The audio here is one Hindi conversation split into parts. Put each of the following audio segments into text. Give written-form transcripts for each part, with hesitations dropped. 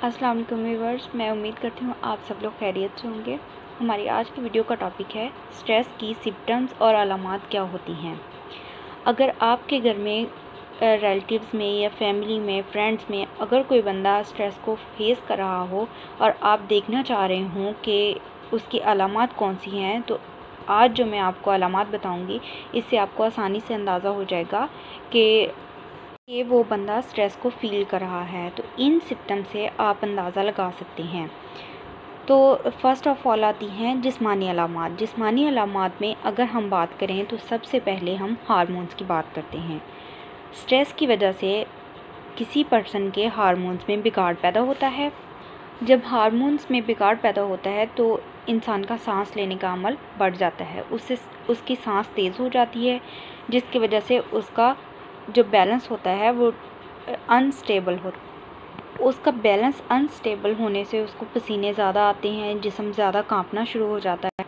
अस्सलाम वालेकुम व्यूअर्स, मैं उम्मीद करती हूँ आप सब लोग खैरियत से होंगे। हमारी आज की वीडियो का टॉपिक है स्ट्रेस की सिम्पटम्स और अलामात क्या होती हैं। अगर आपके घर में रिलेटिव्स में या फैमिली में, फ्रेंड्स में अगर कोई बंदा स्ट्रेस को फेस कर रहा हो और आप देखना चाह रहे हों कि उसकी अलामात कौन सी हैं, तो आज जो मैं आपको अलामात बताऊँगी इससे आपको आसानी से अंदाज़ा हो जाएगा कि वो बंदा स्ट्रेस को फ़ील कर रहा है। तो इन सिम्पटम से आप अंदाज़ा लगा सकते हैं। तो फ़र्स्ट ऑफ़ ऑल आती हैं जिस्मानी अलामात। जिस्मानी अलामात में अगर हम बात करें तो सबसे पहले हम हार्मोन्स की बात करते हैं। स्ट्रेस की वजह से किसी पर्सन के हार्मोन्स में बिगाड़ पैदा होता है। जब हार्मोन्स में बिगाड़ पैदा होता है तो इंसान का सांस लेने का अमल बढ़ जाता है, उससे उसकी सांस तेज़ हो जाती है, जिसकी वजह से उसका जो बैलेंस होता है वो उसका बैलेंस अनस्टेबल होने से उसको पसीने ज़्यादा आते हैं, जिस्म ज़्यादा कांपना शुरू हो जाता है।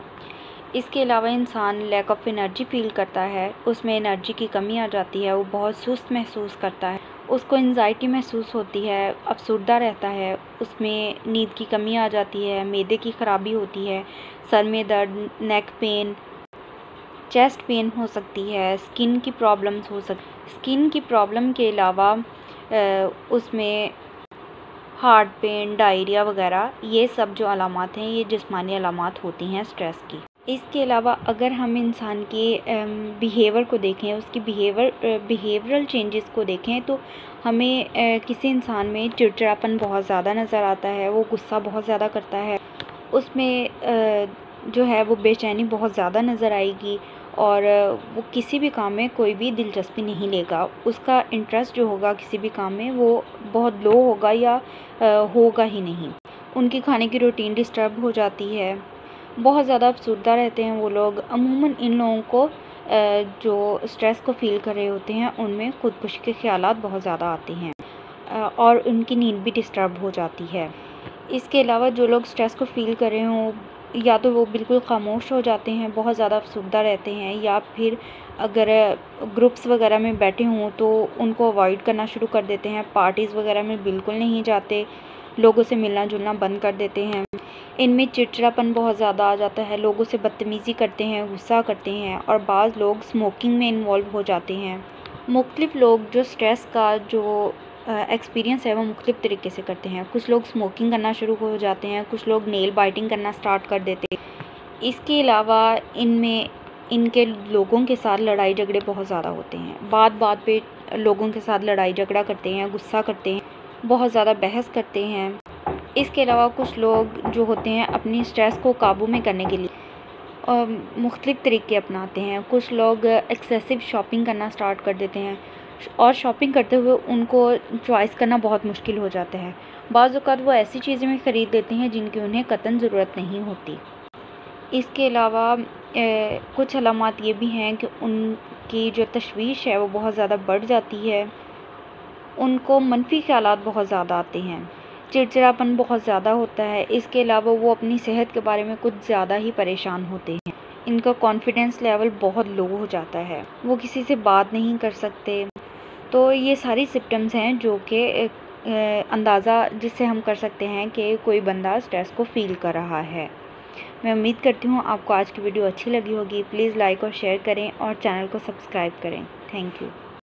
इसके अलावा इंसान लैक ऑफ एनर्जी फ़ील करता है, उसमें एनर्जी की कमी आ जाती है, वो बहुत सुस्त महसूस करता है, उसको एंजाइटी महसूस होती है, अफसुर्दा रहता है, उसमें नींद की कमी आ जाती है, मैदे की ख़राबी होती है, सर में दर्द, नेक पेन, चेस्ट पेन हो सकती है, स्किन की प्रॉब्लम्स हो सकती। स्किन की प्रॉब्लम के अलावा उसमें हार्ट पेन, डायरिया वगैरह, ये सब जो अलामात हैं ये जिस्मानी अलामात होती हैं स्ट्रेस की। इसके अलावा अगर हम इंसान के बिहेवियर को देखें, उसकी बिहेवियरल चेंजेस को देखें, तो हमें किसी इंसान में चिड़चिड़ापन बहुत ज़्यादा नज़र आता है, वो गुस्सा बहुत ज़्यादा करता है, उसमें जो है वो बेचैनी बहुत ज़्यादा नज़र आएगी और वो किसी भी काम में कोई भी दिलचस्पी नहीं लेगा। उसका इंटरेस्ट जो होगा किसी भी काम में वो बहुत लो होगा या होगा ही नहीं। उनकी खाने की रूटीन डिस्टर्ब हो जाती है, बहुत ज़्यादा अफसुर्दा रहते हैं वो लोग। अमूमन इन लोगों को जो स्ट्रेस को फ़ील कर रहे होते हैं उनमें खुदकुशी के ख़्यालात बहुत ज़्यादा आते हैं और उनकी नींद भी डिस्टर्ब हो जाती है। इसके अलावा जो लोग स्ट्रेस को फ़ील कर रहे हों, या तो वो बिल्कुल ख़ामोश हो जाते हैं, बहुत ज़्यादा अफसुर्दा रहते हैं, या फिर अगर ग्रुप्स वगैरह में बैठे हों तो उनको अवॉइड करना शुरू कर देते हैं, पार्टीज़ वगैरह में बिल्कुल नहीं जाते, लोगों से मिलना जुलना बंद कर देते हैं। इनमें चिड़चिड़ापन बहुत ज़्यादा आ जाता है, लोगों से बदतमीज़ी करते हैं, गुस्सा करते हैं और बाज़ लोग स्मोकिंग में इन्वॉल्व हो जाते हैं। मुख्तलिफ़ लोग जो स्ट्रेस का जो एक्सपीरियंस है वो मुख्तलिफ़ तरीके से करते हैं। कुछ लोग स्मोकिंग करना शुरू हो जाते हैं, कुछ लोग नेल बाइटिंग करना स्टार्ट कर देते हैं। इसके अलावा इनमें इनके लोगों के साथ लड़ाई झगड़े बहुत ज़्यादा होते हैं, बात बात पे लोगों के साथ लड़ाई झगड़ा करते हैं, गुस्सा करते हैं, बहुत ज़्यादा बहस करते हैं। इसके अलावा कुछ लोग जो होते हैं अपनी स्ट्रेस को काबू में करने के लिए मुख्तलिफ़ तरीके अपनाते हैं। कुछ लोग एक्सेसिव शॉपिंग करना स्टार्ट कर देते हैं और शॉपिंग करते हुए उनको चॉइस करना बहुत मुश्किल हो जाता है। बाज़ औक़ात वो ऐसी चीज़ें भी ख़रीद लेते हैं जिनकी उन्हें कतई ज़रूरत नहीं होती। इसके अलावा कुछ अलामात ये भी हैं कि उनकी जो तशवीश है वो बहुत ज़्यादा बढ़ जाती है, उनको मनफी ख़्यालात बहुत ज़्यादा आते हैं, चिड़चिड़ापन बहुत ज़्यादा होता है। इसके अलावा वो अपनी सेहत के बारे में कुछ ज़्यादा ही परेशान होते हैं, इनका कॉन्फिडेंस लेवल बहुत लो हो जाता है, वो किसी से बात नहीं कर सकते। तो ये सारी सिम्पटम्स हैं जो कि अंदाज़ा जिससे हम कर सकते हैं कि कोई बंदा स्ट्रेस को फ़ील कर रहा है। मैं उम्मीद करती हूँ आपको आज की वीडियो अच्छी लगी होगी। प्लीज़ लाइक और शेयर करें और चैनल को सब्सक्राइब करें। Thank you.